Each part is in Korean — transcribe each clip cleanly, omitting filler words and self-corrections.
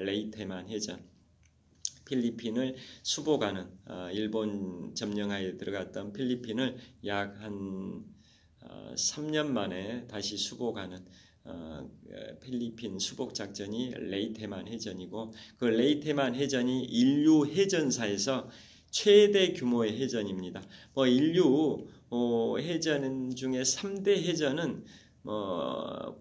레이테만 해전. 필리핀을 수복하는 일본 점령하에 들어갔던 필리핀을 약 한 3년 만에 다시 수복하는 필리핀 수복 작전이 레이테만 해전이고, 그 레이테만 해전이 인류 해전사에서 최대 규모의 해전입니다. 인류 해전 중에 3대 해전은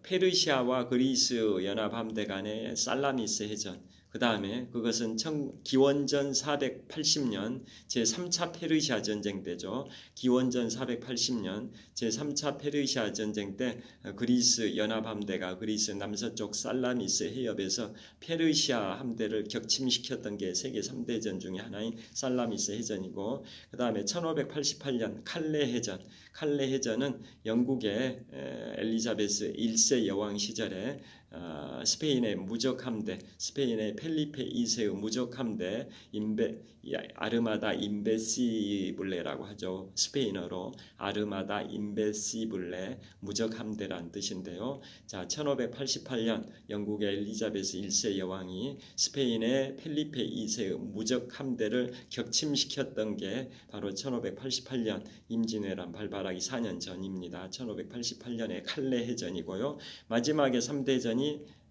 페르시아와 그리스 연합함대 간의 살라미스 해전, 그 다음에 그것은 기원전 480년 제3차 페르시아 전쟁 때죠. 기원전 480년 제3차 페르시아 전쟁 때 그리스 연합함대가 그리스 남서쪽 살라미스 해협에서 페르시아 함대를 격침시켰던 게 세계 3대전 중에 하나인 살라미스 해전이고, 그 다음에 1588년 칼레 해전. 칼레 해전은 영국의 엘리자베스 1세 여왕 시절에 스페인의 무적함대, 스페인의 펠리페 2세의 무적함대 아르마다 인베시블레라고 하죠. 스페인어로 아르마다 인베시블레 무적함대란 뜻인데요. 자, 1588년 영국의 엘리자베스 1세 여왕이 스페인의 펠리페 2세의 무적함대를 격침시켰던 게 바로 1588년 임진왜란 발발하기 4년 전입니다. 1588년의 칼레 해전이고요. 마지막에 3대전이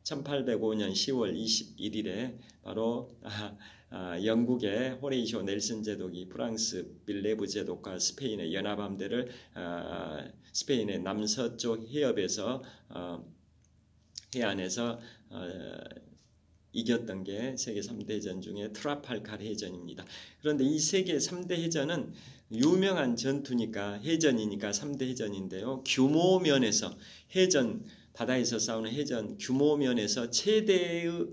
1805년 10월 21일에 바로 영국의 호레이쇼 넬슨 제독이 프랑스 빌레브 제독과 스페인의 연합함대를 스페인의 남서쪽 해협에서 해안에서 이겼던 게 세계 3대전 중에 트라팔가르 해전입니다. 그런데 이 세계 3대 해전은 유명한 전투니까 해전이니까 3대 해전인데요. 규모 면에서 해전, 바다에서 싸우는 해전 규모 면에서 최대의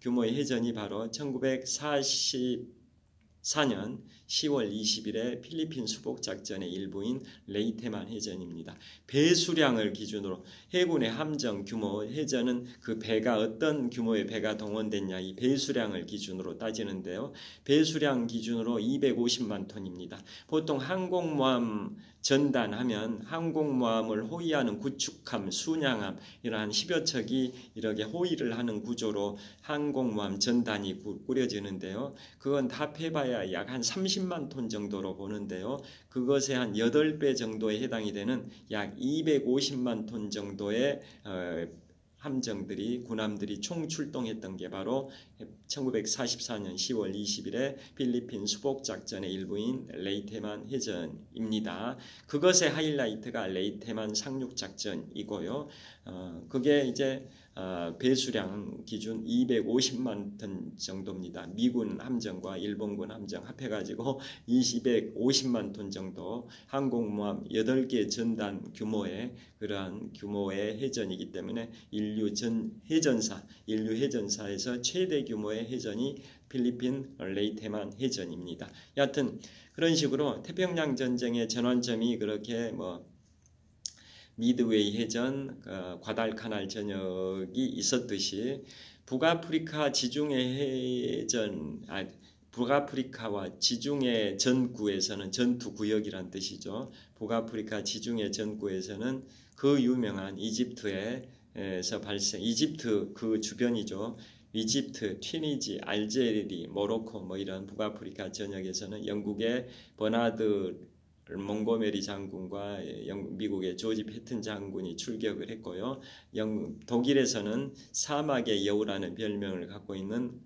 규모의 해전이 바로 1944년 10월 20일에 필리핀 수복작전의 일부인 레이테만 해전입니다. 배수량을 기준으로 해군의 함정 규모 해전은 그 배가 어떤 규모의 배가 동원됐냐 이 배수량을 기준으로 따지는데요. 배수량 기준으로 250만 톤입니다. 보통 항공모함 전단하면 항공모함을 호위하는 구축함, 순양함 이러한 10여 척이 이렇게 호위를 하는 구조로 항공모함 전단이 꾸려지는데요. 그건 다 합해봐야 약 한 30만 톤 정도로 보는데요. 그것의 한 8배 정도에 해당이 되는 약 250만 톤 정도의 함정들이 군함들이 총 출동했던 게 바로 1944년 10월 20일에 필리핀 수복작전의 일부인 레이테만 해전입니다. 그것의 하이라이트가 레이테만 상륙작전이고요. 그게 이제 배수량 기준 250만 톤 정도입니다. 미군 함정과 일본군 함정 합해가지고 250만 톤 정도 항공모함 8개 전단 규모의 그러한 규모의 해전이기 때문에 인류 해전사에서 최대 규모의 해전이 필리핀 레이테만 해전입니다. 여하튼 그런 식으로 태평양 전쟁의 전환점이 그렇게 미드웨이 해전, 과달카날 전역이 있었듯이 북아프리카 지중해 해전, 북아프리카와 지중해 전구에서는 전투구역이란 뜻이죠. 북아프리카 지중해 전구에서는 그 유명한 이집트에서 이집트 그 주변이죠. 이집트, 튀니지, 알제리, 모로코 이런 북아프리카 전역에서는 영국의 버나드 몽고메리 장군과 미국의 조지 패튼 장군이 출격을 했고요. 독일에서는 사막의 여우라는 별명을 갖고 있는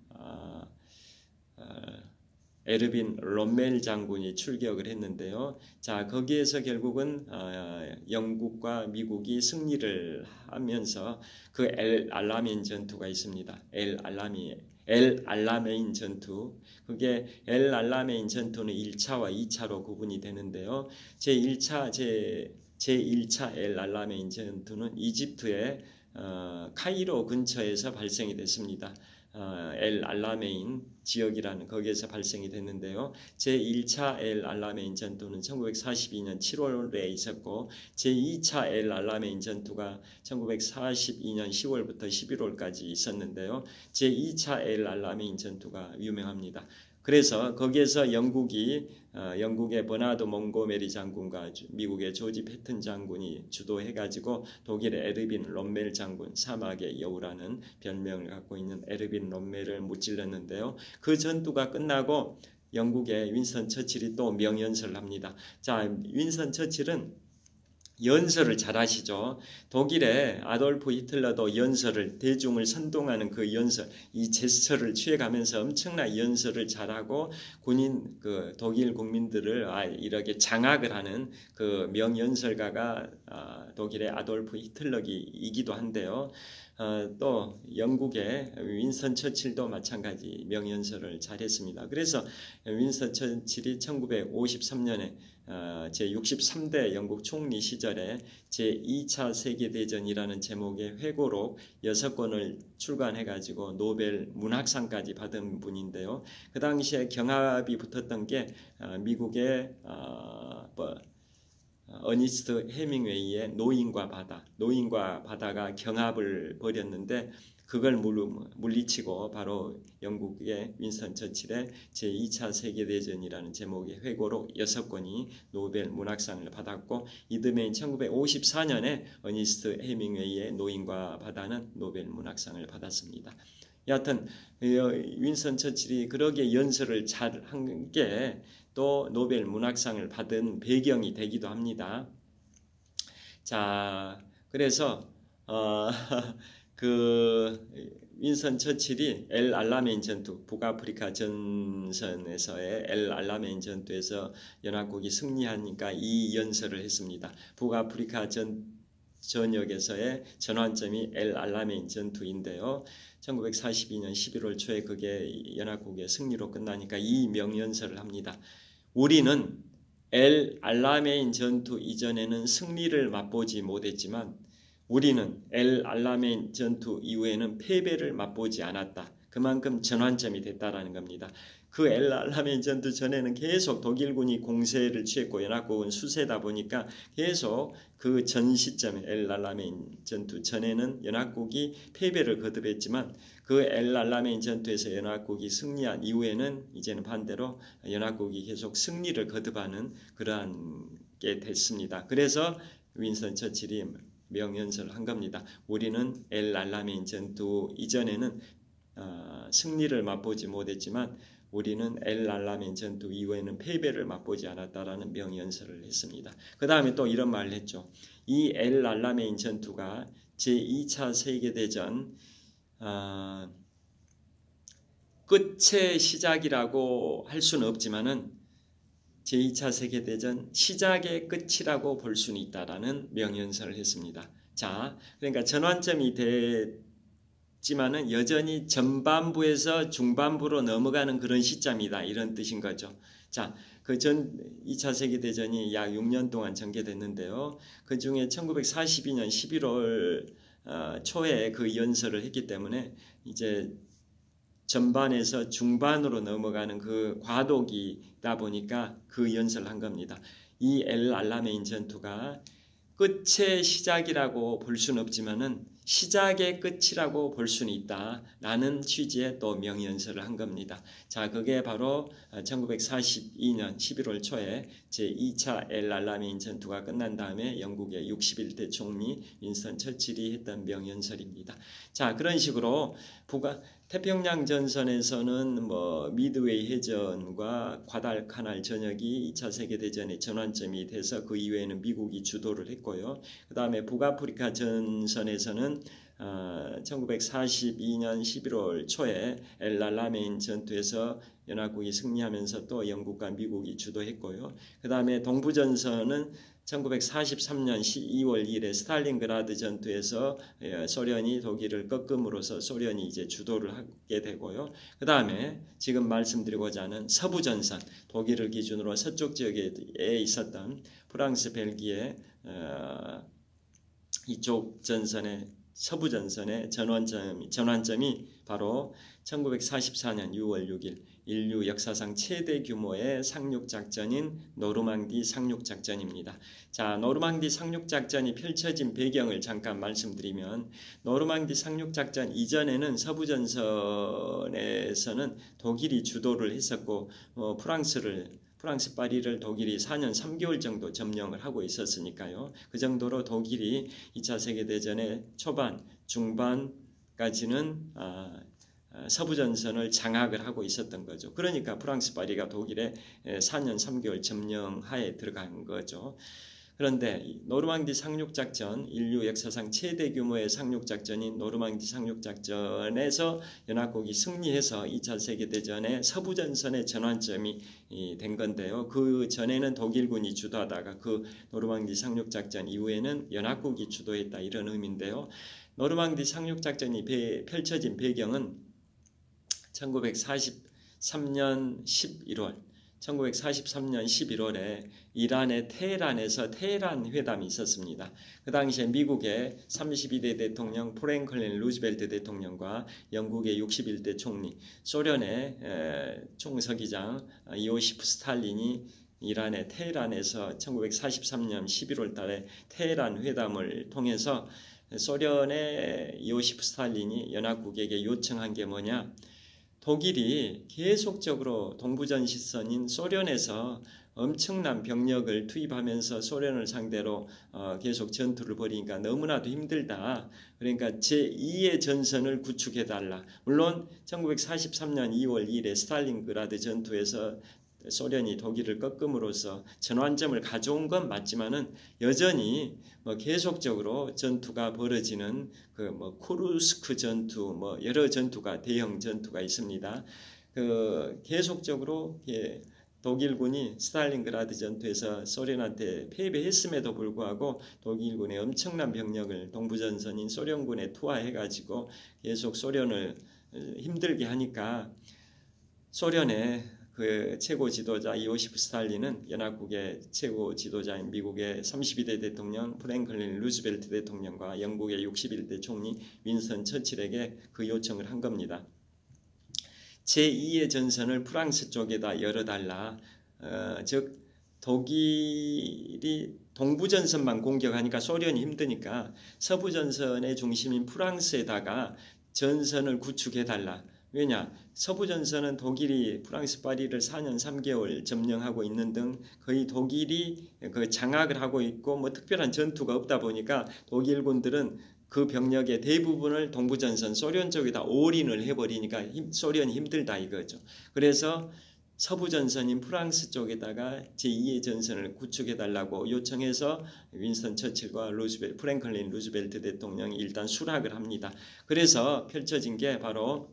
에르빈 롬멜 장군이 출격을 했는데요. 자, 거기에서 결국은 영국과 미국이 승리를 하면서 그 엘 알라메인 전투가 있습니다. 엘 알라메인 전투. 그게 엘 알라메인 전투는 1차와 2차로 구분이 되는데요. 제1차 엘 알라메인 전투는 이집트의 카이로 근처에서 발생이 됐습니다. 엘 알라메인 지역이라는 거기에서 발생이 됐는데요. 제1차 엘 알라메인 전투는 1942년 7월에 있었고 제2차 엘 알라메인 전투가 1942년 10월부터 11월까지 있었는데요. 제2차 엘 알라메인 전투가 유명합니다. 그래서 거기에서 영국의 버나드 몽고메리 장군과 미국의 조지 패튼 장군이 주도해가지고 독일의 에르빈 롬멜 장군, 사막의 여우라는 별명을 갖고 있는 에르빈 롬멜을 무찔렀는데요. 그 전투가 끝나고 영국의 윈스턴 처칠이 또 명연설을 합니다. 자, 윈스턴 처칠은 연설을 잘 하시죠. 독일의 아돌프 히틀러도 연설을, 대중을 선동하는 그 연설, 이 제스처를 취해가면서 엄청난 연설을 잘하고 독일 국민들을 이렇게 장악을 하는 그 명연설가가 독일의 아돌프 히틀러이기도 한데요. 또 영국의 윈스턴 처칠도 마찬가지 명연설을 잘했습니다. 그래서 윈스턴 처칠이 1953년에 제63대 영국 총리 시절에 제2차 세계대전이라는 제목의 회고록 6권을 출간해가지고 노벨 문학상까지 받은 분인데요. 그 당시에 경합이 붙었던 게 미국의 어니스트 해밍웨이의 노인과 바다가 경합을 벌였는데 그걸 물리치고 바로 영국의 윈스턴 처칠의 제2차 세계대전이라는 제목의 회고록 6권이 노벨 문학상을 받았고 이듬해인 1954년에 어니스트 해밍웨이의 노인과 바다는 노벨 문학상을 받았습니다. 여하튼 윈스턴 처칠이 그러게 연설을 잘한 게 또 노벨 문학상을 받은 배경이 되기도 합니다. 자, 그래서 그 윈스턴 처칠이 엘 알라메인 전투, 북아프리카 전선에서의 엘 알라메인 전투에서 연합국이 승리하니까 이 연설을 했습니다. 북아프리카 전역에서의 전환점이 엘 알라메인 전투인데요. 1942년 11월 초에 그게 연합국의 승리로 끝나니까 이 명연설을 합니다. 우리는 엘 알라메인 전투 이전에는 승리를 맛보지 못했지만 우리는 엘 알라메인 전투 이후에는 패배를 맛보지 않았다. 그만큼 전환점이 됐다라는 겁니다. 그 엘 알라메인 전투 전에는 계속 독일군이 공세를 취했고 연합국은 수세다 보니까 계속 그 전 시점에 엘 알라메인 전투 전에는 연합국이 패배를 거듭했지만 그 엘 알라메인 전투에서 연합국이 승리한 이후에는 이제는 반대로 연합국이 계속 승리를 거듭하는 그러한 게 됐습니다. 그래서 윈스턴 처칠이 명연설을 한 겁니다. 우리는 엘 알라메인 전투 이전에는 승리를 맛보지 못했지만 우리는 엘 알라메인 전투 이후에는 패배를 맛보지 않았다라는 명연설을 했습니다. 그 다음에 또 이런 말을 했죠. 이 엘 알라메인 전투가 제2차 세계대전 끝의 시작이라고 할 수는 없지만은 제2차 세계대전 시작의 끝이라고 볼 수는 있다라는 명연설을 했습니다. 자, 그러니까 전환점이 됐지만은 여전히 전반부에서 중반부로 넘어가는 그런 시점이다 이런 뜻인 거죠. 자, 그 전 2차 세계대전이 약 6년 동안 전개됐는데요. 그 중에 1942년 11월 초에 그 연설을 했기 때문에 이제 전반에서 중반으로 넘어가는 그 과도기다 보니까 그 연설을 한 겁니다. 이 엘 알라메인 전투가 끝의 시작이라고 볼 수는 없지만은 시작의 끝이라고 볼 수는 있다라는 취지의 또 명연설을 한 겁니다. 자, 그게 바로 1942년 11월 초에 제2차 엘 알라메인 전투가 끝난 다음에 영국의 61대 총리 윈스턴 처칠이 했던 명연설입니다. 자, 그런 식으로 태평양 전선에서는 미드웨이 해전과 과달카날 전역이 2차 세계대전의 전환점이 돼서 그 이후에는 미국이 주도를 했고요. 그 다음에 북아프리카 전선에서는 1942년 11월 초에 엘 알라메인 전투에서 연합국이 승리하면서 또 영국과 미국이 주도했고요. 그 다음에 동부전선은 1943년 12월 2일에 스탈린그라드 전투에서 소련이 독일을 꺾음으로써 소련이 이제 주도를 하게 되고요. 그 다음에 지금 말씀드리고자 하는 서부전선, 독일을 기준으로 서쪽 지역에 있었던 프랑스, 벨기에 이쪽 전선의 서부전선의 전환점이 바로 1944년 6월 6일 인류 역사상 최대 규모의 상륙작전인 노르망디 상륙작전입니다. 자, 노르망디 상륙작전이 펼쳐진 배경을 잠깐 말씀드리면 노르망디 상륙작전 이전에는 서부전선에서는 독일이 주도를 했었고 프랑스 파리를 독일이 4년 3개월 정도 점령을 하고 있었으니까요. 그 정도로 독일이 2차 세계대전의 초반, 중반까지는 서부전선을 장악을 하고 있었던 거죠. 그러니까 프랑스 파리가 독일의 4년 3개월 점령하에 들어간 거죠. 그런데 노르망디 상륙작전, 인류 역사상 최대 규모의 상륙작전인 노르망디 상륙작전에서 연합국이 승리해서 2차 세계대전의 서부전선의 전환점이 된 건데요. 그 전에는 독일군이 주도하다가 그 노르망디 상륙작전 이후에는 연합국이 주도했다 이런 의미인데요. 노르망디 상륙작전이 펼쳐진 배경은 1943년 11월에 이란의 테헤란에서 테헤란 회담이 있었습니다. 그 당시에 미국의 32대 대통령 프랭클린 루즈벨트 대통령과 영국의 61대 총리, 소련의 총서기장 이오시프 스탈린이 이란의 테헤란에서 1943년 11월 달에 테헤란 회담을 통해서 소련의 이오시프 스탈린이 연합국에게 요청한 게 뭐냐? 독일이 계속적으로 동부전시선인 소련에서 엄청난 병력을 투입하면서 소련을 상대로 계속 전투를 벌이니까 너무나도 힘들다. 그러니까 제2의 전선을 구축해달라. 물론 1943년 2월 2일에 스탈린그라드 전투에서 소련이 독일을 꺾음으로써 전환점을 가져온 건 맞지만은 여전히 계속적으로 전투가 벌어지는 쿠르스크 전투 여러 전투가 대형 전투가 있습니다. 계속적으로 독일군이 스탈린그라드 전투에서 소련한테 패배했음에도 불구하고 독일군의 엄청난 병력을 동부전선인 소련군에 투하해가지고 계속 소련을 힘들게 하니까 소련의 그 최고 지도자 이오시프 스탈린은 연합국의 최고 지도자인 미국의 32대 대통령 프랭클린 루즈벨트 대통령과 영국의 61대 총리 윈스턴 처칠에게 그 요청을 한 겁니다. 제2의 전선을 프랑스 쪽에다 열어달라. 즉 독일이 동부전선만 공격하니까 소련이 힘드니까 서부전선의 중심인 프랑스에다가 전선을 구축해달라. 왜냐? 서부전선은 독일이 프랑스 파리를 4년 3개월 점령하고 있는 등 거의 독일이 그 장악을 하고 있고 특별한 전투가 없다 보니까 독일군들은 그 병력의 대부분을 동부전선 소련 쪽에다 올인을 해버리니까 소련이 힘들다 이거죠. 그래서 서부전선인 프랑스 쪽에다가 제2의 전선을 구축해달라고 요청해서 윈스턴 처칠과 프랭클린 루즈벨트 대통령이 일단 수락을 합니다. 그래서 펼쳐진 게 바로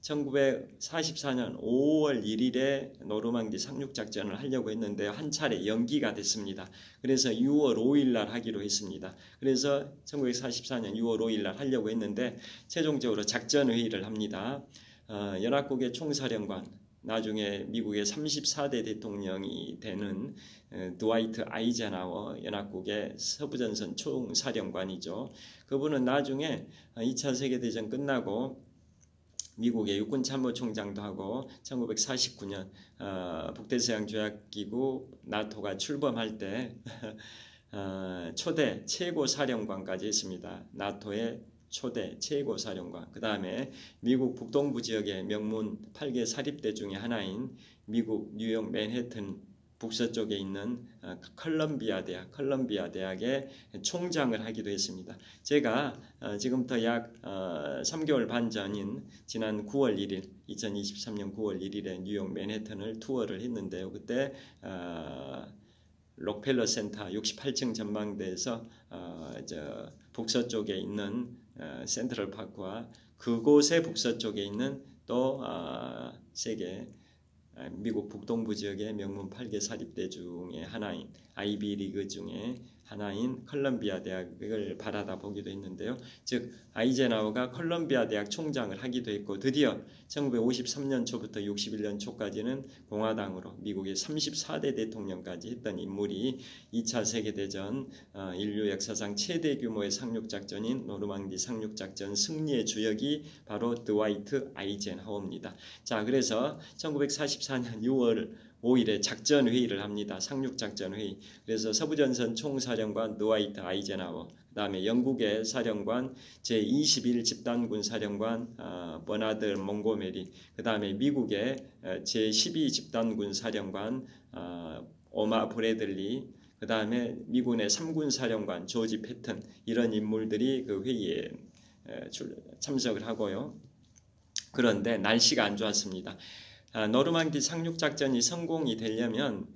1944년 5월 1일에 노르망디 상륙작전을 하려고 했는데 한 차례 연기가 됐습니다. 그래서 6월 5일 날 하기로 했습니다. 그래서 1944년 6월 5일 날 하려고 했는데 최종적으로 작전회의를 합니다. 연합국의 총사령관, 나중에 미국의 34대 대통령이 되는 드와이트 아이젠하워 연합국의 서부전선 총사령관이죠. 그분은 나중에 2차 세계대전 끝나고 미국의 육군참모총장도 하고 1949년 북대서양조약기구 나토가 출범할 때 초대 최고사령관까지 했습니다. 나토의 초대 최고사령관. 그 다음에 미국 북동부 지역의 명문 8개 사립대 중에 하나인 미국 뉴욕 맨해튼 북서쪽에 있는 컬럼비아 대학의 총장을 하기도 했습니다. 제가 지금부터 약 3개월 반 전인 지난 9월 1일 2023년 9월 1일에 뉴욕 맨해튼을 투어를 했는데요. 그때 록펠러 센터 68층 전망대에서 북서쪽에 있는 센트럴 파크와 그곳의 북서쪽에 있는 또 세계 미국 북동부 지역의 명문 8개 사립대 중에 하나인 아이비 리그 중에 하나인 컬럼비아 대학을 바라다 보기도 했는데요. 즉 아이젠하워가 컬럼비아 대학 총장을 하기도 했고 드디어 1953년 초부터 61년 초까지는 공화당으로 미국의 34대 대통령까지 했던 인물이 2차 세계대전 인류 역사상 최대 규모의 상륙작전인 노르망디 상륙작전 승리의 주역이 바로 드와이트 아이젠하워입니다. 자, 그래서 1944년 6월 5일에 작전 회의를 합니다. 상륙작전 회의. 그래서 서부전선 총사령관 드와이트 아이젠하워, 그다음에 영국의 사령관 제21 집단군 사령관 버나드 몽고메리, 그다음에 미국의 제12 집단군 사령관 오마 브래들리, 그다음에 미군의 3군 사령관 조지 패튼, 이런 인물들이 그 회의에 참석을 하고요. 그런데 날씨가 안 좋았습니다. 노르망디 상륙작전이 성공이 되려면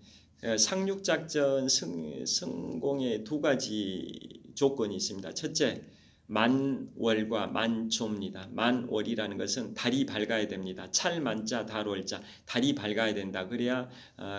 상륙작전 성공의 두 가지 조건이 있습니다. 첫째, 만월과 만조입니다. 만월이라는 것은 달이 밝아야 됩니다. 찰만자 달월자, 달이 밝아야 된다. 그래야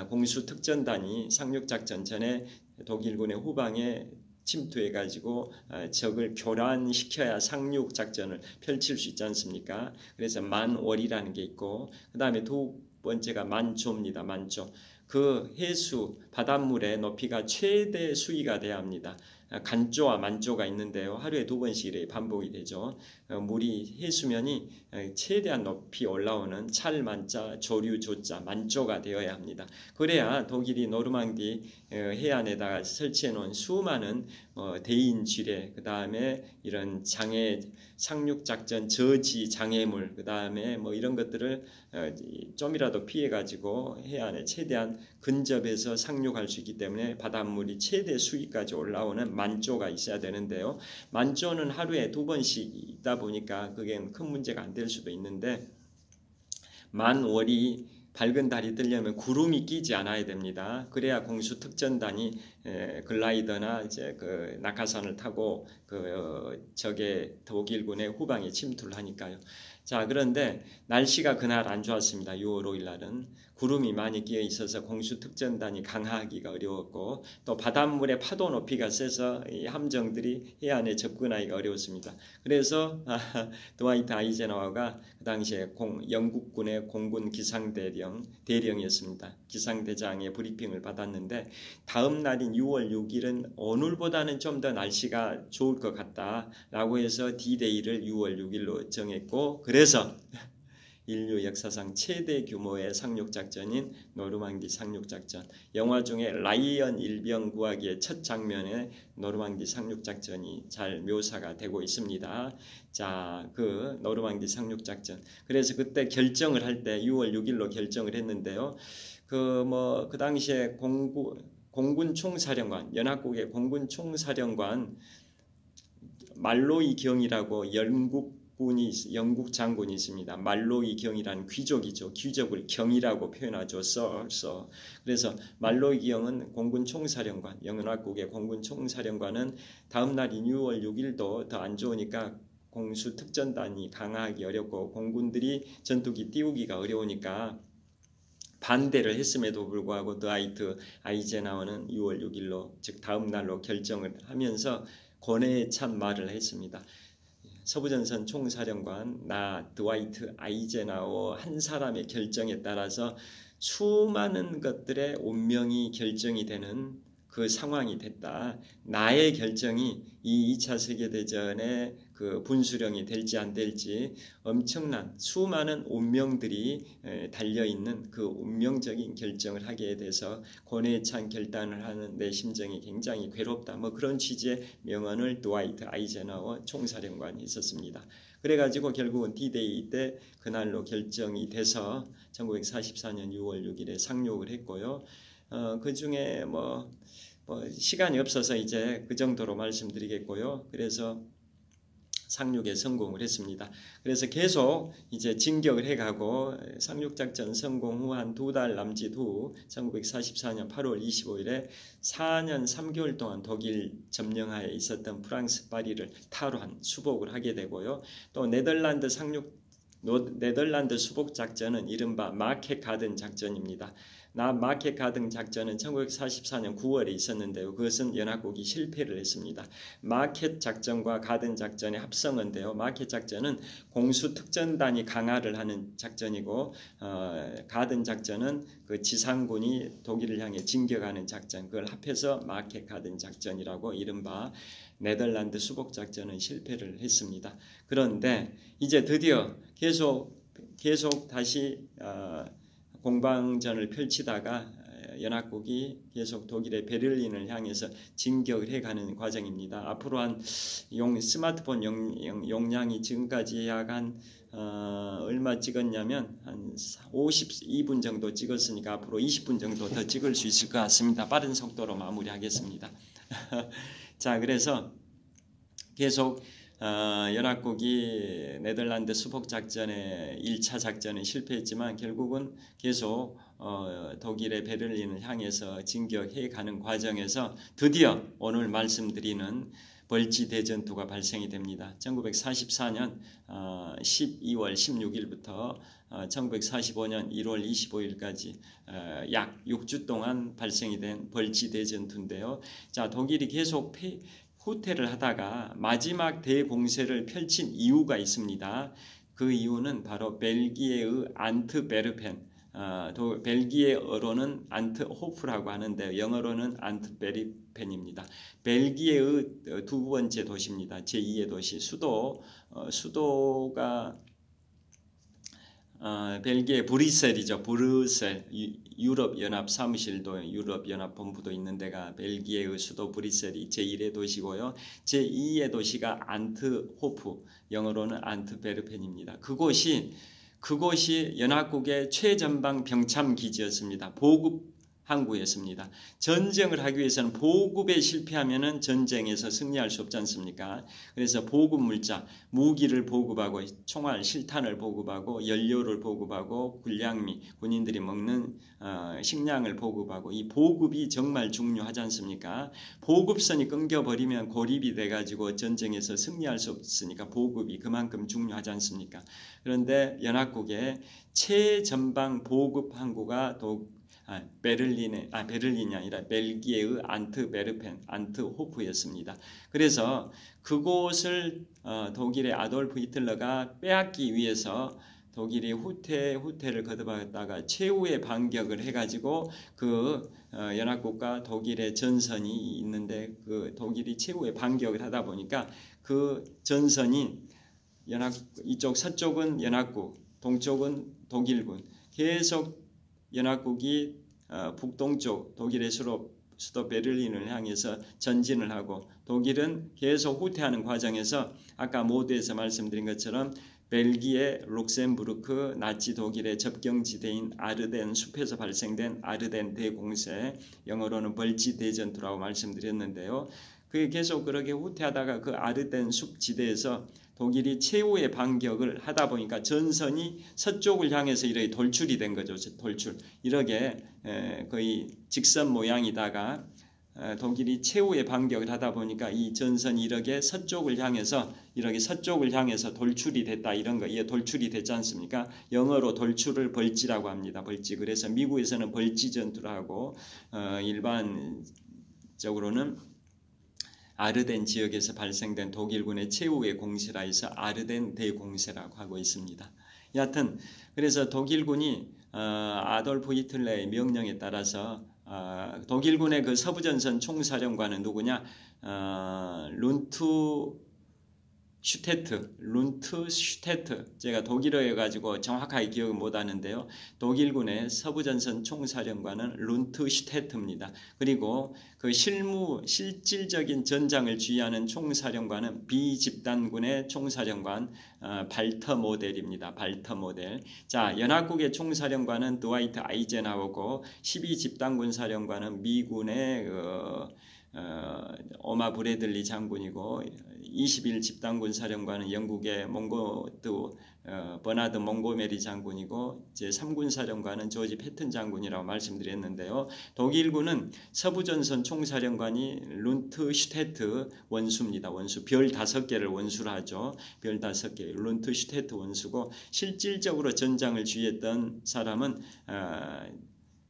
공수특전단이 상륙작전 전에 독일군의 후방에 침투해가지고 적을 교란시켜야 상륙작전을 펼칠 수 있지 않습니까? 그래서 만월이라는 게 있고, 그 다음에 두 번째가 만조입니다. 만조. 그 해수 바닷물의 높이가 최대 수위가 돼야 합니다. 간조와 만조가 있는데요. 하루에 2번씩 이렇게 반복이 되죠. 물이 해수면이 최대한 높이 올라오는 찰만자, 조류조자, 만조가 되어야 합니다. 그래야 독일이 노르망디 해안에다가 설치해 놓은 수많은 대인 지뢰, 그 다음에 이런 장애, 상륙작전 저지 장애물, 그 다음에 뭐 이런 것들을 좀이라도 피해 가지고 해안에 최대한 근접해서 상륙할 수 있기 때문에 바닷물이 최대 수위까지 올라오는 만조가 있어야 되는데요. 만조는 하루에 2번씩 있다 보니까 그게 큰 문제가 안 될 수도 있는데, 만월이 밝은 달이 뜨려면 구름이 끼지 않아야 됩니다. 그래야 공수특전단이 글라이더나 이제 그 낙하산을 타고 적의 독일군의 후방에 침투를 하니까요. 자, 그런데 날씨가 그날 안 좋았습니다. 6월 5일 날은 구름이 많이 끼어 있어서 공수특전단이 강하기가 어려웠고, 또 바닷물의 파도 높이가 세서 이 함정들이 해안에 접근하기가 어려웠습니다. 그래서 드와이트 아이젠하워가 그 당시에 영국군의 공군 대령이었습니다. 기상대장의 브리핑을 받았는데, 다음 날인 6월 6일은 오늘보다는 좀 더 날씨가 좋을 것 같다라고 해서 D-Day를 6월 6일로 정했고, 그래서 인류 역사상 최대 규모의 상륙작전인 노르망디 상륙작전, 영화 중에 라이언 일병 구하기의 첫 장면에 노르망디 상륙작전이 잘 묘사가 되고 있습니다. 자, 그 노르망디 상륙작전, 그래서 그때 결정을 할 때 6월 6일로 결정을 했는데요. 그 당시에 공군 총사령관, 연합국의 공군 총사령관 말로이 경이라고 영국 장군이 있습니다. 말로이 경이라는 귀족이죠. 귀족을 경이라고 표현하죠. 서. 그래서 말로이 경은 공군 총사령관, 연합국의 공군 총사령관은 다음 날인 6월 6일도 더 안 좋으니까 공수특전단이 강화하기 어렵고 공군들이 전투기 띄우기가 어려우니까 반대를 했음에도 불구하고 드와이트 아이젠하워는 6월 6일로, 즉 다음 날로 결정을 하면서 고뇌에 찬 말을 했습니다. 서부전선 총사령관 드와이트 아이젠하워 한 사람의 결정에 따라서 수많은 것들의 운명이 결정이 되는 그 상황이 됐다. 나의 결정이 이 2차 세계대전의 그 분수령이 될지 안 될지 엄청난 수많은 운명들이 달려있는 그 운명적인 결정을 하게 돼서 고뇌에 찬 결단을 하는 내 심정이 굉장히 괴롭다. 뭐 그런 취지의 명언을 드와이트 아이젠하워 총사령관이 있었습니다. 그래가지고 결국은 D-Day 때 그날로 결정이 돼서 1944년 6월 6일에 상륙을 했고요. 그 중에 시간이 없어서 이제 그 정도로 말씀드리겠고요. 그래서 상륙에 성공을 했습니다. 그래서 계속 이제 진격을 해가고 상륙작전 성공 후 한 2달 남짓 후 1944년 8월 25일에 4년 3개월 동안 독일 점령하에 있었던 프랑스 파리를 탈환, 수복을 하게 되고요. 또 네덜란드 상륙 네덜란드 수복 작전은 이른바 마켓 가든 작전입니다. 마켓 가든 작전은 1944년 9월에 있었는데요. 그것은 연합국이 실패를 했습니다. 마켓 작전과 가든 작전의 합성어인데요. 마켓 작전은 공수 특전단이 강화를 하는 작전이고 가든 작전은 그 지상군이 독일을 향해 진격하는 작전, 그걸 합해서 마켓 가든 작전이라고 이른바 네덜란드 수복 작전은 실패를 했습니다. 그런데 이제 드디어 계속 다시 공방전을 펼치다가 연합국이 계속 독일의 베를린을 향해서 진격을 해가는 과정입니다. 앞으로 한 스마트폰 용량이 지금까지 약 한 얼마 찍었냐면 한 52분 정도 찍었으니까 앞으로 20분 정도 더 찍을 수 있을 것 같습니다. 빠른 속도로 마무리하겠습니다. 자, 그래서 계속 연합국이 네덜란드 수복 작전의 1차 작전은 실패했지만 결국은 계속 독일의 베를린을 향해서 진격해 가는 과정에서 드디어 오늘 말씀드리는 벌지 대전투가 발생이 됩니다. 1944년 12월 16일부터 1945년 1월 25일까지 약 6주 동안 발생이 된 벌지 대전투인데요. 자, 독일이 계속 후퇴를 하다가 마지막 대공세를 펼친 이유가 있습니다. 그 이유는 바로 벨기에의 안트베르펜, 벨기에어로는 안트호프라고 하는데 영어로는 안트베르펜입니다. 벨기에의 두 번째 도시입니다. 제2의 도시, 수도가 벨기에 브뤼셀이죠. 브뤼셀, 유럽연합 사무실도 유럽연합 본부도 있는 데가 벨기에의 수도 브뤼셀이 제1의 도시고요. 제2의 도시가 안트호프, 영어로는 안트베르펜입니다. 그곳이 연합국의 최전방 병참 기지였습니다. 보급 항구였습니다. 전쟁을 하기 위해서는 보급에 실패하면은 전쟁에서 승리할 수 없지 않습니까? 그래서 보급 물자, 무기를 보급하고 총알, 실탄을 보급하고 연료를 보급하고 군량미, 군인들이 먹는 식량을 보급하고 이 보급이 정말 중요하지 않습니까? 보급선이 끊겨버리면 고립이 돼가지고 전쟁에서 승리할 수 없으니까 보급이 그만큼 중요하지 않습니까? 그런데 연합국의 최전방 보급 항구가 베를린이 아니라 벨기에의 안트베르펜, 안트호프였습니다. 그래서 그곳을 독일의 아돌프 히틀러가 빼앗기 위해서 독일이 후퇴를 거듭하다가 최후의 반격을 해가지고 그 연합국과 독일의 전선이 있는데 그 독일이 최후의 반격을 하다 보니까 그 전선이 이쪽 서쪽은 연합국, 동쪽은 독일군, 계속 연합국이 북동쪽 독일의 수도 베를린을 향해서 전진을 하고 독일은 계속 후퇴하는 과정에서 아까 모두에서 말씀드린 것처럼 벨기에, 룩셈부르크, 나치 독일의 접경지대인 아르덴 숲에서 발생된 아르덴 대공세, 영어로는 벌지 대전투라고 말씀드렸는데요. 그게 계속 그렇게 후퇴하다가 그 아르덴 숲 지대에서 독일이 최후의 반격을 하다 보니까 전선이 서쪽을 향해서 이렇게 돌출이 된 거죠. 돌출. 이렇게 거의 직선 모양이다가 독일이 최후의 반격을 하다 보니까 이 전선이 이렇게 서쪽을 향해서 돌출이 됐다. 이런 거. 이게 돌출이 됐지 않습니까? 영어로 돌출을 벌지라고 합니다. 벌지. 그래서 미국에서는 벌지 전투를 하고 일반적으로는 아르덴 지역에서 발생된 독일군의 최후의 공세라 해서 아르덴 대공세라고 하고 있습니다. 여하튼 그래서 독일군이 아돌프 히틀러의 명령에 따라서 독일군의 그 서부전선 총사령관은 누구냐? 룬트슈테트. 제가 독일어여 가지고 정확하게 기억을 못 하는데요. 독일군의 서부전선 총사령관은 룬트슈테트입니다. 그리고 그 실질적인 전장을 지휘하는 총사령관은 비집단군의 총사령관 발터 모델입니다. 발터 모델. 자, 연합국의 총사령관은 드와이트 아이젠하워고 12집단군 사령관은 미군의 오마 브래들리 장군이고 21 집단군 사령관은 영국의 버나드 몽고메리 장군이고 제 3군 사령관은 조지 패튼 장군이라고 말씀드렸는데요. 독일군은 서부전선 총사령관이 룬트 슈테트 원수입니다. 원수 별 5개를 원수로 하죠. 별 5개 룬트 슈테트 원수고 실질적으로 전장을 지휘했던 사람은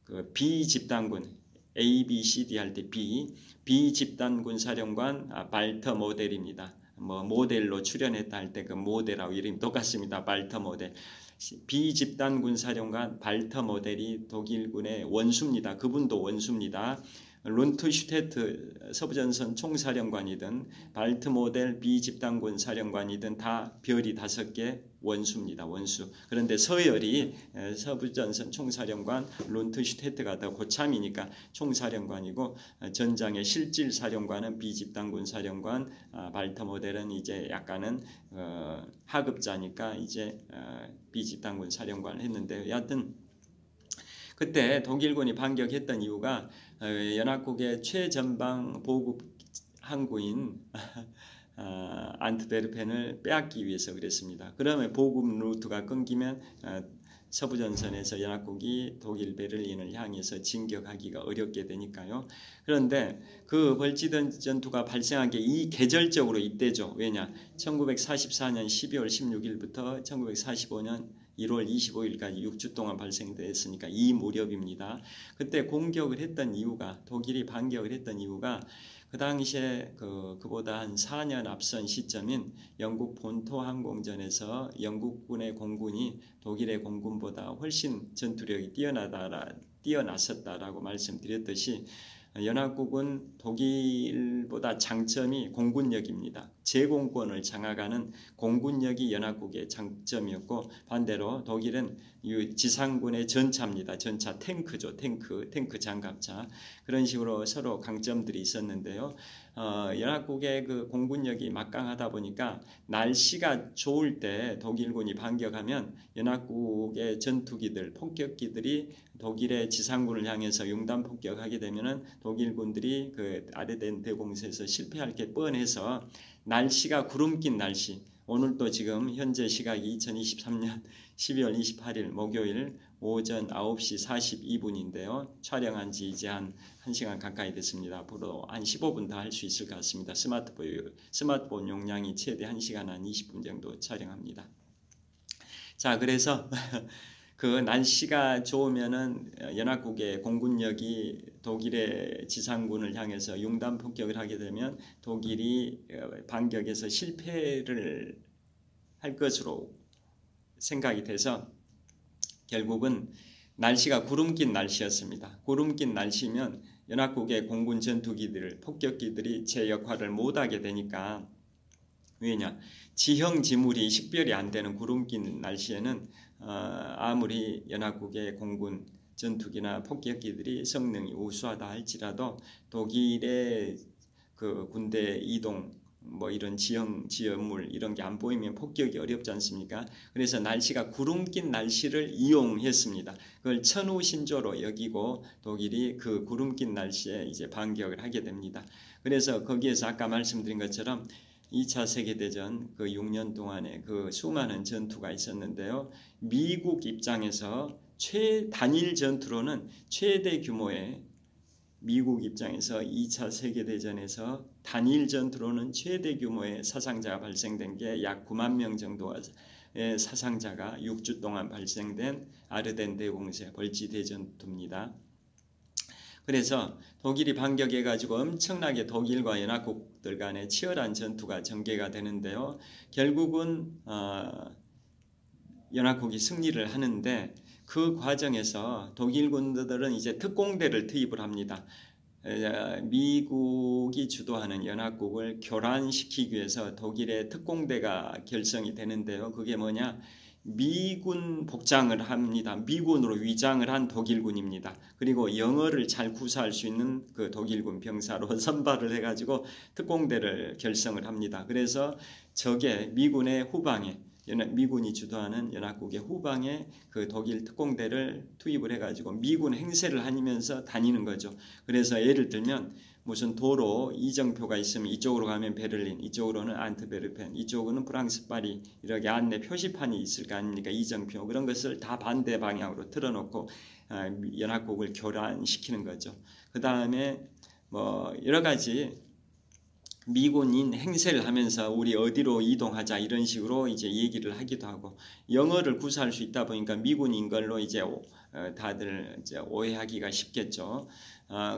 그 B 집단군 A, B, C, D 할 때 B 집단군 사령관 발터 모델입니다. 뭐 모델로 출연했다 할 때 그 모델하고 이름이 똑같습니다. 발터 모델. B 집단군 사령관 발터 모델이 독일군의 원수입니다. 그분도 원수입니다. 룬트 슈테트 서부전선 총사령관이든 발트 모델 B 집단군 사령관이든 다 별이 5개 원수입니다. 원수. 그런데 서열이 서부전선 총사령관 룬트 슈테트가 더 고참이니까 총사령관이고 전장의 실질 사령관은 B 집단군 사령관, 발트 모델은 이제 약간은 하급자니까 이제 B 집단군 사령관을 했는데 여하튼 그때 독일군이 반격했던 이유가 연합국의 최전방 보급 항구인 안트베르펜을 빼앗기 위해서 그랬습니다. 그러면 보급 루트가 끊기면 서부전선에서 연합국이 독일 베를린을 향해서 진격하기가 어렵게 되니까요. 그런데 그 벌지던 전투가 발생한 게 이 계절적으로 이때죠. 왜냐? 1944년 12월 16일부터 1945년 1월 25일까지 6주 동안 발생됐으니까 이 무렵입니다. 그때 공격을 했던 이유가 독일이 반격을 했던 이유가 그 당시에 그보다 한 4년 앞선 시점인 영국 본토 항공전에서 영국군의 공군이 독일의 공군보다 훨씬 전투력이 뛰어났었다라고 말씀드렸듯이 연합국은 독일보다 장점이 공군력입니다. 제공권을 장악하는 공군력이 연합국의 장점이었고 반대로 독일은 지상군의 전차입니다. 전차 탱크죠. 탱크 장갑차. 그런 식으로 서로 강점들이 있었는데요. 연합국의 그 공군력이 막강하다 보니까 날씨가 좋을 때 독일군이 반격하면 연합국의 전투기들, 폭격기들이 독일의 지상군을 향해서 융단 폭격하게 되면은 독일군들이 그 아르덴 대공세에서 실패할 게 뻔해서 날씨가 구름 낀 날씨. 오늘도 지금 현재 시각이 2023년 12월 28일 목요일 오전 9시 42분인데요. 촬영한 지 이제 한 1시간 가까이 됐습니다. 앞으로 한 15분 더 할 수 있을 것 같습니다. 스마트폰 용량이 최대 1시간 한 20분 정도 촬영합니다. 자, 그래서 그 날씨가 좋으면은 연합국의 공군력이 독일의 지상군을 향해서 융단 폭격을 하게 되면 독일이 반격에서 실패를 할 것으로 생각이 돼서 결국은 날씨가 구름 낀 날씨였습니다. 구름 낀 날씨면 연합국의 공군 전투기들, 폭격기들이 제 역할을 못하게 되니까 왜냐? 지형 지물이 식별이 안 되는 구름 낀 날씨에는 아무리 연합국의 공군 전투기나 폭격기들이 성능이 우수하다 할지라도 독일의 그 군대 이동 뭐 이런 지형물 이런 게 안 보이면 폭격이 어렵지 않습니까? 그래서 날씨가 구름 낀 날씨를 이용했습니다. 그걸 천우신조로 여기고 독일이 그 구름 낀 날씨에 이제 반격을 하게 됩니다. 그래서 거기에서 아까 말씀드린 것처럼 2차 세계대전 그 6년 동안에 그 수많은 전투가 있었는데요. 미국 입장에서 단일 전투로는 최대 규모의 미국 입장에서 2차 세계대전에서 단일 전투로는 최대 규모의 사상자가 발생된 게 약 9만 명 정도의 사상자가 6주 동안 발생된 아르덴 대공세 벌지 대전투입니다. 그래서 독일이 반격해가지고 엄청나게 독일과 연합국들 간의 치열한 전투가 전개가 되는데요. 결국은 연합국이 승리를 하는데 그 과정에서 독일군들은 이제 특공대를 투입을 합니다. 미국이 주도하는 연합국을 교란시키기 위해서 독일의 특공대가 결성이 되는데요. 그게 뭐냐? 미군 복장을 합니다. 미군으로 위장을 한 독일군입니다. 그리고 영어를 잘 구사할 수 있는 그 독일군 병사로 선발을 해가지고 특공대를 결성을 합니다. 그래서 적의 미군의 후방에 미군이 주도하는 연합국의 후방에 그 독일 특공대를 투입을 해가지고 미군 행세를 하면서 다니는 거죠. 그래서 예를 들면 무슨 도로 이정표가 있으면 이쪽으로 가면 베를린, 이쪽으로는 안트베르펜, 이쪽으로는 프랑스 파리 이렇게 안내 표시판이 있을 거 아닙니까? 이정표 그런 것을 다 반대 방향으로 틀어놓고 연합국을 교란시키는 거죠. 그 다음에 뭐 여러 가지 미군인 행세를 하면서 우리 어디로 이동하자 이런 식으로 이제 얘기를 하기도 하고 영어를 구사할 수 있다 보니까 미군인 걸로 이제 다들 이제 오해하기가 쉽겠죠.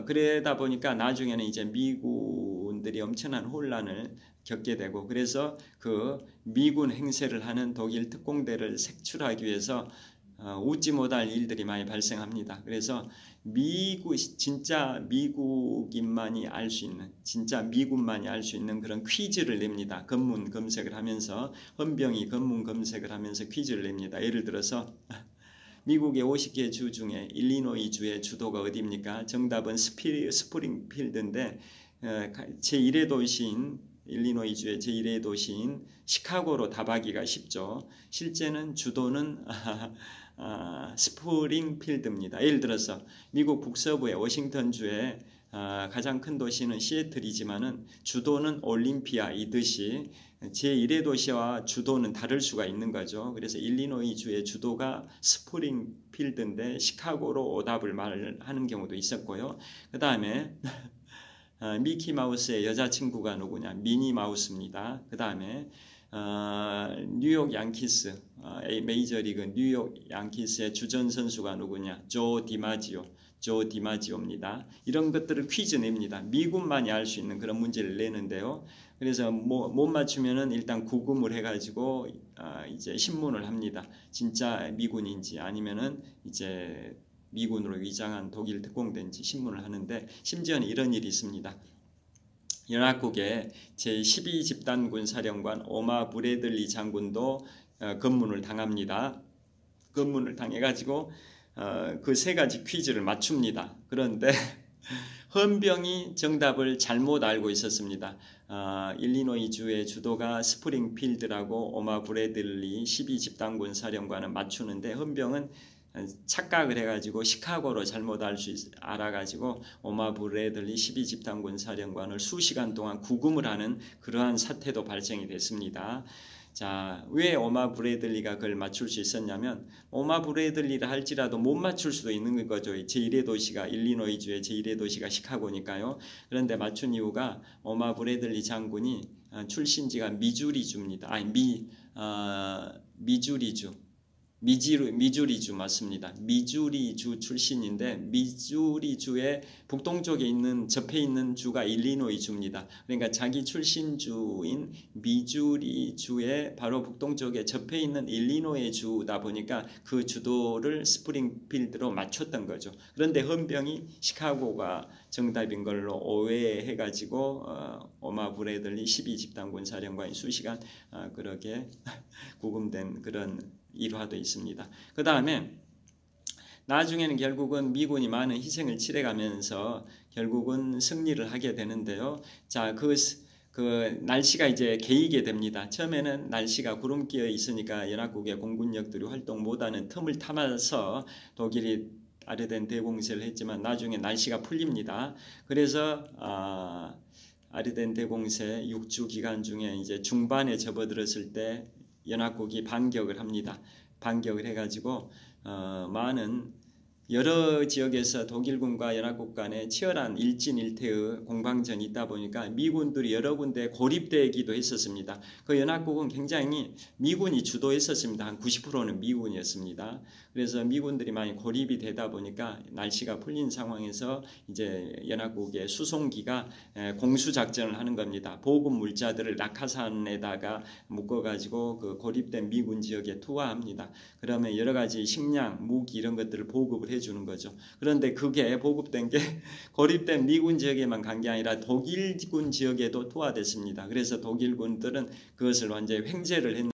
그러다 보니까 나중에는 이제 미군들이 엄청난 혼란을 겪게 되고 그래서 그 미군 행세를 하는 독일 특공대를 색출하기 위해서 웃지 못할 일들이 많이 발생합니다. 그래서 진짜 미국인만이 알 수 있는, 진짜 미군만이 알 수 있는 그런 퀴즈를 냅니다. 검문 검색을 하면서 헌병이 검문 검색을 하면서 퀴즈를 냅니다. 예를 들어서 미국의 50개 주 중에 일리노이 주의 주도가 어디입니까? 정답은 스프링필드인데 제1의 도시인 일리노이 주의 제1의 도시인 시카고로 답하기가 쉽죠. 실제는 주도는 스프링필드입니다. 예를 들어서 미국 북서부의 워싱턴주의 가장 큰 도시는 시애틀이지만은 주도는 올림피아이듯이 제1의 도시와 주도는 다를 수가 있는 거죠. 그래서 일리노이주의 주도가 스프링필드인데 시카고로 오답을 말하는 경우도 있었고요. 그 다음에 미키마우스의 여자친구가 누구냐? 미니마우스입니다. 그 다음에 뉴욕 양키스 메이저리그 뉴욕 양키스의 주전 선수가 누구냐? 조 디마지오입니다. 이런 것들을 퀴즈 냅니다. 미군만이 알 수 있는 그런 문제를 내는데요. 그래서 못 맞추면은 일단 구금을 해가지고 이제 신문을 합니다. 진짜 미군인지 아니면은 이제 미군으로 위장한 독일 특공대인지 신문을 하는데 심지어는 이런 일이 있습니다. 연합국의 제12집단군 사령관 오마 브래들리 장군도 검문을 당합니다. 검문을 당해가지고 그 세 가지 퀴즈를 맞춥니다. 그런데 헌병이 정답을 잘못 알고 있었습니다. 일리노이주의 주도가 스프링필드라고 오마 브래들리 12집단군 사령관은 맞추는데 헌병은 착각을 해가지고 시카고로 잘못 알아가지고 오마 브래들리 12집단군 사령관을 수시간 동안 구금을 하는 그러한 사태도 발생이 됐습니다. 자, 왜 오마 브래들리가 그걸 맞출 수 있었냐면 오마 브래들리를 할지라도 못 맞출 수도 있는 거죠. 제1의 도시가 일리노이주의 제1의 도시가 시카고니까요. 그런데 맞춘 이유가 오마 브래들리 장군이 출신지가 미주리주입니다. 미주리주 맞습니다. 미주리주 출신인데 미주리주의 북동쪽에 있는 접해 있는 주가 일리노이주입니다. 그러니까 자기 출신주인 미주리주의 바로 북동쪽에 접해 있는 일리노이 주다 보니까 그 주도를 스프링필드로 맞췄던 거죠. 그런데 헌병이 시카고가 정답인 걸로 오해해가지고 오마 브래들리 12집단군 사령관이 수시간 그렇게 구금된 그런 일화도 있습니다. 그 다음에 나중에는 결국은 미군이 많은 희생을 치러가면서 결국은 승리를 하게 되는데요. 자, 그 날씨가 이제 개이게 됩니다. 처음에는 날씨가 구름 끼어 있으니까 연합국의 공군력들이 활동 못하는 틈을 타면서 독일이 아르덴 대공세를 했지만 나중에 날씨가 풀립니다. 그래서 아르덴 대공세 6주 기간 중에 이제 중반에 접어들었을 때 연합국이 반격을 합니다. 반격을 해가지고 많은 여러 지역에서 독일군과 연합국 간에 치열한 일진일퇴의 공방전이 있다 보니까 미군들이 여러 군데 고립되기도 했었습니다. 그 연합국은 굉장히 미군이 주도했었습니다. 한 90%는 미군이었습니다. 그래서 미군들이 많이 고립이 되다 보니까 날씨가 풀린 상황에서 이제 연합국의 수송기가 공수작전을 하는 겁니다. 보급 물자들을 낙하산에다가 묶어가지고 그 고립된 미군 지역에 투하합니다. 그러면 여러 가지 식량, 무기 이런 것들을 보급을 해주는 거죠. 그런데 그게 보급된 게 고립된 미군 지역에만 간 게 아니라 독일군 지역에도 투하됐습니다. 그래서 독일군들은 그것을 완전히 횡재를 했는데